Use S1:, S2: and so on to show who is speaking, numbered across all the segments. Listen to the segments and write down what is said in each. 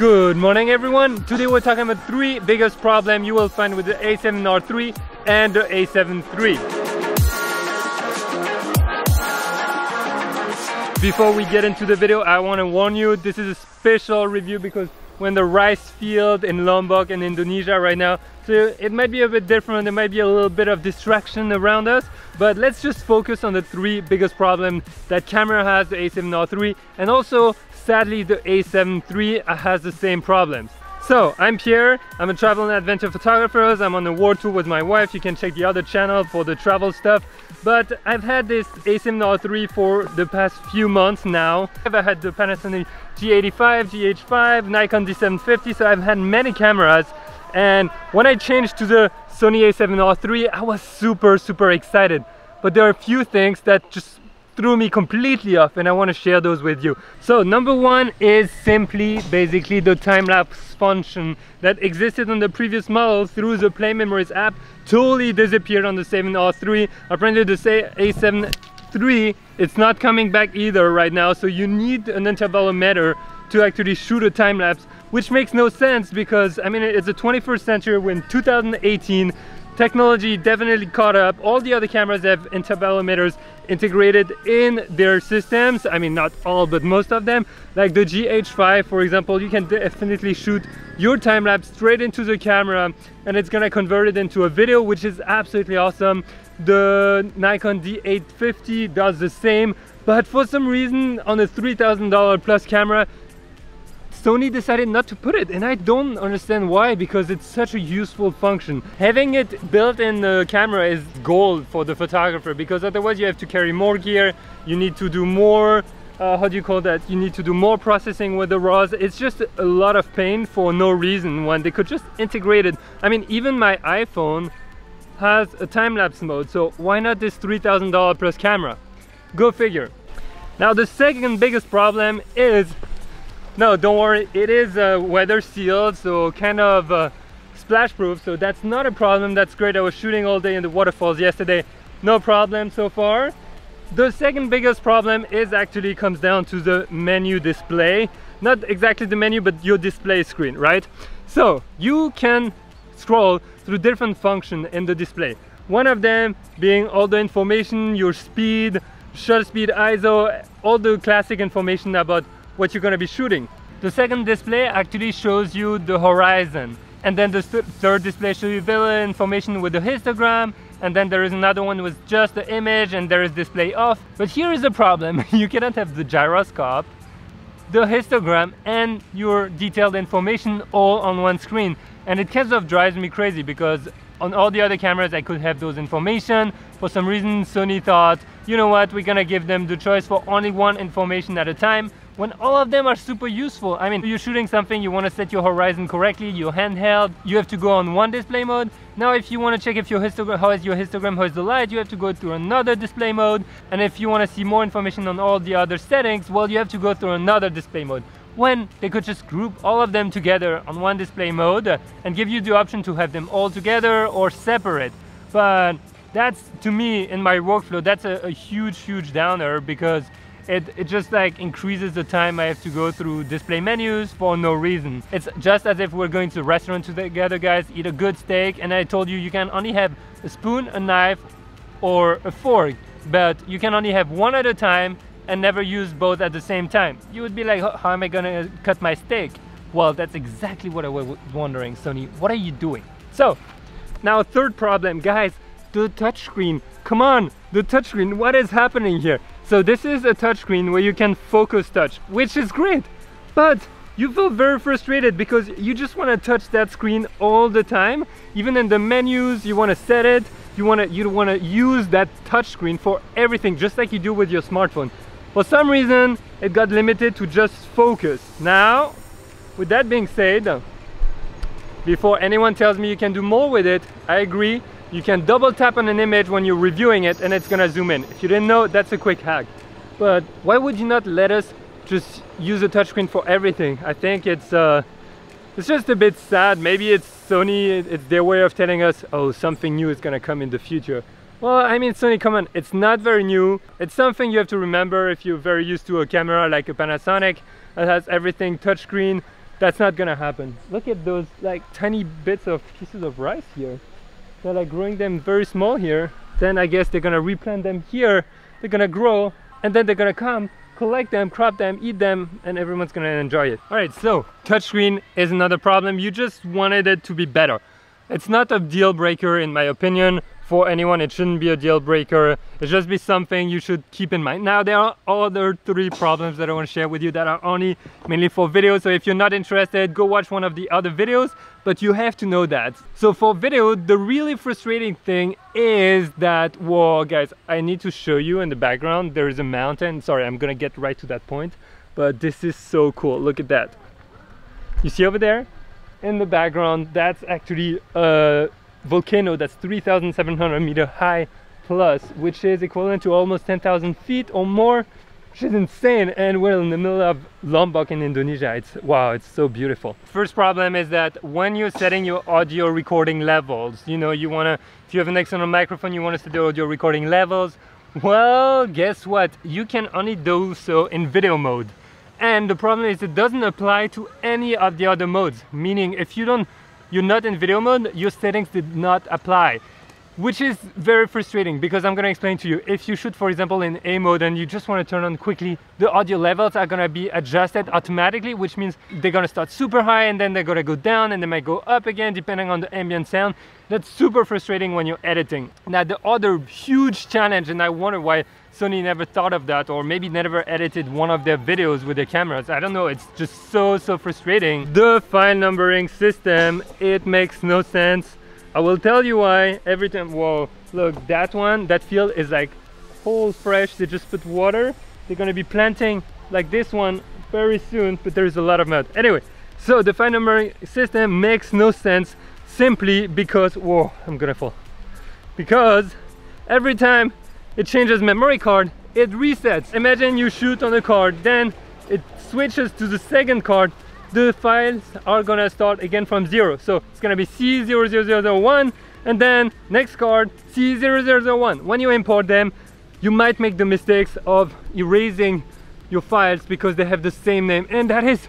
S1: Good morning everyone. Today we're talking about three biggest problems you will find with the A7R3 and the A7 III. Before we get into the video, I want to warn you, this is a special review because we're in the rice field in Lombok in Indonesia right now. So it might be a bit different, there might be a little bit of distraction around us, but let's just focus on the three biggest problems that camera has, the A7R3, and also sadly the A7 III has the same problems. So I'm Pierre, I'm a travel and adventure photographer. I'm on a world tour with my wife. You can check the other channel for the travel stuff. But I've had this A7R3 for the past few months now. I've had the Panasonic G85, GH5, Nikon D750, so I've had many cameras. And when I changed to the Sony A7R3, I was super excited. But there are a few things that just threw me completely off, and I want to share those with you. So number one is simply basically the time-lapse function that existed on the previous model through the Play Memories app totally disappeared on the A7R3. Apparently the A7 III, it's not coming back either right now, so you need an intervalometer to actually shoot a time-lapse, which makes no sense because I mean it's the 21st century. We're in 2018. Technology definitely caught up. All the other cameras have intervalometers integrated in their systems. I mean, not all, but most of them. Like the GH5, for example, you can definitely shoot your time-lapse straight into the camera and it's gonna convert it into a video, which is absolutely awesome. The Nikon D850 does the same, but for some reason on a $3,000 plus camera, Sony decided not to put it, and I don't understand why, because it's such a useful function. Having it built in the camera is gold for the photographer, because otherwise you have to carry more gear, you need to do more, you need to do more processing with the RAWs. It's just a lot of pain for no reason when they could just integrate it. I mean, even my iPhone has a time-lapse mode, so why not this $3,000 plus camera? Go figure. Now the second biggest problem is, no, don't worry, it is weather sealed, so kind of splash proof, so that's not a problem. That's great. I was shooting all day in the waterfalls yesterday, no problem so far. The second biggest problem is actually comes down to the menu display. Not exactly the menu, but your display screen, right? So you can scroll through different functions in the display. One of them being all the information, your speed, shutter speed, ISO, all the classic information about what you're going to be shooting. The second display actually shows you the horizon, and then the third display shows you the information with the histogram, and then there is another one with just the image, and there is display off. But here is the problem: you cannot have the gyroscope, the histogram, and your detailed information all on one screen. And it kind of drives me crazy because on all the other cameras I could have those information. For some reason Sony thought, you know what, we're gonna give them the choice for only one information at a time, when all of them are super useful. I mean, you're shooting something, you want to set your horizon correctly, your handheld, you have to go on one display mode. Now if you want to check if your histogram, how is the light, you have to go through another display mode. And if you want to see more information on all the other settings, well, you have to go through another display mode, when they could just group all of them together on one display mode and give you the option to have them all together or separate. But that's, to me, in my workflow, that's a huge downer, because it just like increases the time I have to go through display menus for no reason. It's just as if we're going to a restaurant together, guys, eat a good steak, and I told you can only have a spoon, a knife, or a fork, but you can only have one at a time and never use both at the same time. You would be like, how am I gonna cut my steak? Well, that's exactly what I was wondering. Sony, what are you doing? So now third problem, guys, the touchscreen. Come on, the touchscreen, what is happening here? So this is a touchscreen where you can focus touch, which is great, but you feel very frustrated because you just want to touch that screen all the time. Even in the menus, you want to set it, you want to use that touchscreen for everything, just like you do with your smartphone. For some reason, it got limited to just focus. Now, with that being said, before anyone tells me you can do more with it, I agree. You can double tap on an image when you're reviewing it and it's gonna zoom in. If you didn't know, that's a quick hack. But why would you not let us just use a touchscreen for everything? I think it's just a bit sad. Maybe it's Sony, it's their way of telling us, oh, something new is gonna come in the future. Well, I mean, Sony, come on, it's not very new. It's something you have to remember if you're very used to a camera like a Panasonic that has everything touchscreen. That's not gonna happen. Look at those like tiny bits of pieces of rice here. They're like growing them very small here. Then I guess they're gonna replant them here. They're gonna grow, and then they're gonna come, collect them, crop them, eat them, and everyone's gonna enjoy it. All right, so touchscreen is another problem. You just wanted it to be better. It's not a deal breaker in my opinion. For anyone, it shouldn't be a deal breaker. It's just be something you should keep in mind. Now, there are other 3 problems that I want to share with you that are only mainly for video. So if you're not interested, go watch one of the other videos, but you have to know that. So for video, the really frustrating thing is that, whoa, guys, I need to show you in the background, there is a mountain. Sorry, I'm gonna get right to that point, but this is so cool. Look at that. You see over there? In the background, that's actually a volcano that's 3,700 meter high plus, which is equivalent to almost 10,000 feet or more, which is insane. And we're in the middle of Lombok in Indonesia. It's wow, it's so beautiful. First problem is that when you're setting your audio recording levels, you know, you want to, if you have an external microphone, you want to set the audio recording levels. Well, guess what? You can only do so in video mode. And the problem is it doesn't apply to any of the other modes, meaning if you're not in video mode, your settings did not apply, which is very frustrating because I'm going to explain to you. If you shoot, for example, in A mode and you just want to turn on quickly, the audio levels are going to be adjusted automatically, which means they're going to start super high and then they're going to go down and they might go up again depending on the ambient sound. That's super frustrating when you're editing. Now, the other huge challenge, and I wonder why Sony never thought of that, or maybe never edited one of their videos with their cameras. I don't know, it's just so frustrating. The file numbering system, it makes no sense. I will tell you why. Every time, whoa, look, that one, that field is like whole fresh. They just put water. They're gonna be planting like this one very soon, but there's a lot of mud. Anyway, so the file numbering system makes no sense simply because, whoa, I'm gonna fall. Because every time it changes memory card, it resets. Imagine you shoot on a card, then it switches to the second card. The files are gonna start again from 0. So it's gonna be C00001 and then next card C0001. When you import them, you might make the mistakes of erasing your files because they have the same name, and that is,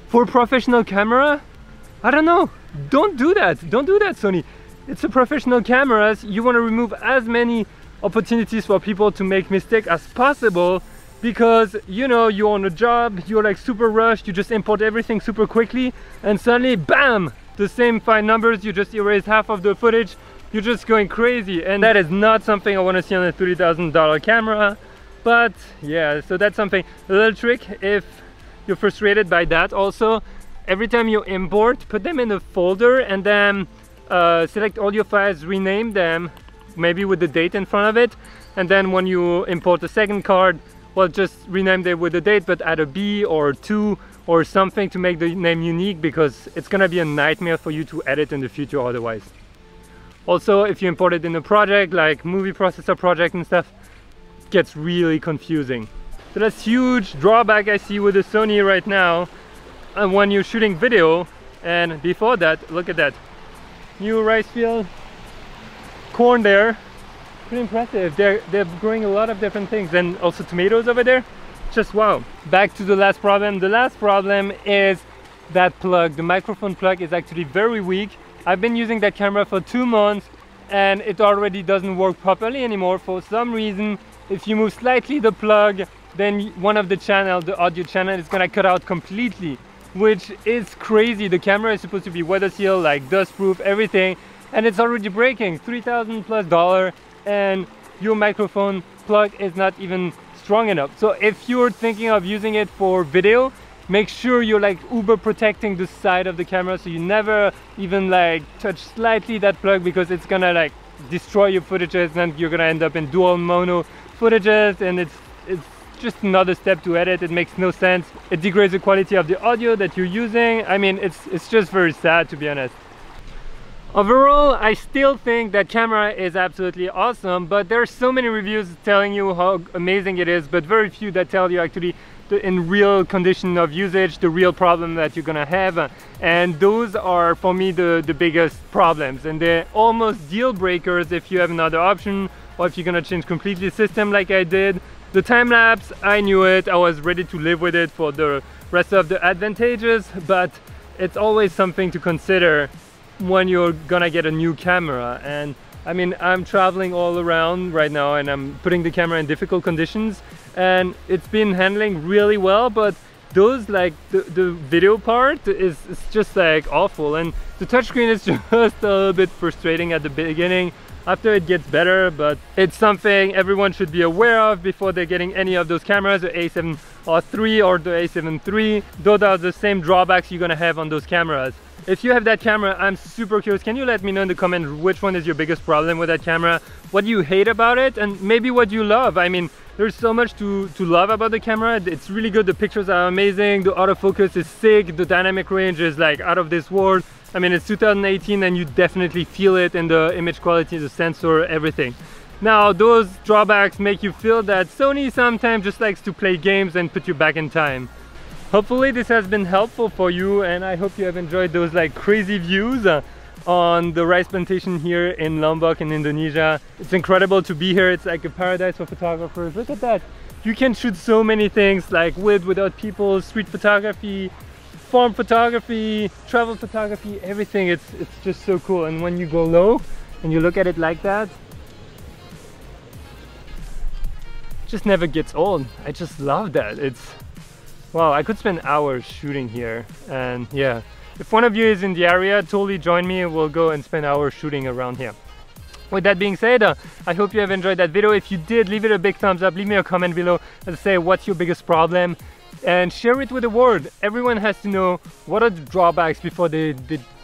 S1: for professional camera, I don't know. Don't do that. Don't do that, Sony. It's a professional cameras. You want to remove as many opportunities for people to make mistakes as possible, because you know you're on a job, you're like super rushed, you just import everything super quickly and suddenly bam, the same file numbers, you just erase half of the footage, you're just going crazy. And that is not something I want to see on a $30,000 camera. But yeah, so that's something, a little trick if you're frustrated by that. Also, every time you import, put them in a folder and then select all your files, rename them, maybe with the date in front of it, and then when you import a second card, well, just rename them with the date, but add a B or 2 or something to make the name unique, because it's gonna be a nightmare for you to edit in the future otherwise. Also, if you import it in a project like movie processor project and stuff, it gets really confusing. So that's huge drawback I see with the Sony right now. And when you're shooting video, and before that, look at that new rice field, corn there. Pretty impressive. They're growing a lot of different things, and also tomatoes over there. Just wow. Back to the last problem. The last problem is that plug. The microphone plug is actually very weak. I've been using that camera for 2 months and it already doesn't work properly anymore. For some reason, if you move slightly the plug, then one of the channel, the audio channel, is gonna cut out completely, which is crazy. The camera is supposed to be weather sealed, like dust proof, everything, and it's already breaking. $3,000+, and your microphone plug is not even strong enough. So if you're thinking of using it for video, make sure you're like uber protecting the side of the camera, so you never even like touch slightly that plug, because it's gonna like destroy your footages and you're gonna end up in dual mono footages, and it's just another step to edit. It makes no sense. It degrades the quality of the audio that you're using. I mean, it's just very sad, to be honest. Overall, I still think that camera is absolutely awesome, but there are so many reviews telling you how amazing it is, but very few that tell you actually in real condition of usage, the real problem that you're gonna have. And those are, for me, the biggest problems, and they're almost deal breakers if you have another option, or if you're gonna change completely system like I did. The time lapse, I knew it. I was ready to live with it for the rest of the advantages, but it's always something to consider when you're gonna get a new camera. And I mean, I'm traveling all around right now and I'm putting the camera in difficult conditions and it's been handling really well, but those like the video part is just like awful, and the touchscreen is just a little bit frustrating at the beginning. After it gets better, but it's something everyone should be aware of before they're getting any of those cameras, the A7R3 or the A7 III. Those are the same drawbacks you're gonna have on those cameras. If you have that camera, I'm super curious. Can you let me know in the comments which one is your biggest problem with that camera? What do you hate about it? And maybe what you love. I mean, there's so much to love about the camera. It's really good. The pictures are amazing. The autofocus is sick. The dynamic range is like out of this world. I mean, it's 2018 and you definitely feel it in the image quality, the sensor, everything. Now, those drawbacks make you feel that Sony sometimes just likes to play games and put you back in time. Hopefully this has been helpful for you, and I hope you have enjoyed those like crazy views on the rice plantation here in Lombok in Indonesia. It's incredible to be here. It's like a paradise for photographers. Look at that. You can shoot so many things, like with, without people, street photography, farm photography, travel photography, everything. It's just so cool. And when you go low and you look at it like that, it just never gets old. I just love that. It's wow, I could spend hours shooting here. And yeah, if one of you is in the area, totally join me and we'll go and spend hours shooting around here. With that being said, I hope you have enjoyed that video. If you did, leave it a big thumbs up, leave me a comment below and say what's your biggest problem, and share it with the world. Everyone has to know what are the drawbacks before they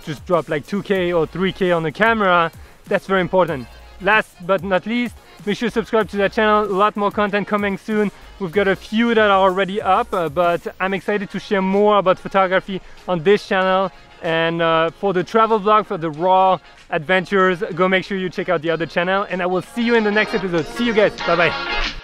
S1: just drop like 2K or 3K on the camera. That's very important. Last but not least, make sure to subscribe to that channel. A lot more content coming soon. We've got a few that are already up, but I'm excited to share more about photography on this channel. And for the travel vlog, for the raw adventures, go make sure you check out the other channel. And I will see you in the next episode. See you guys. Bye bye.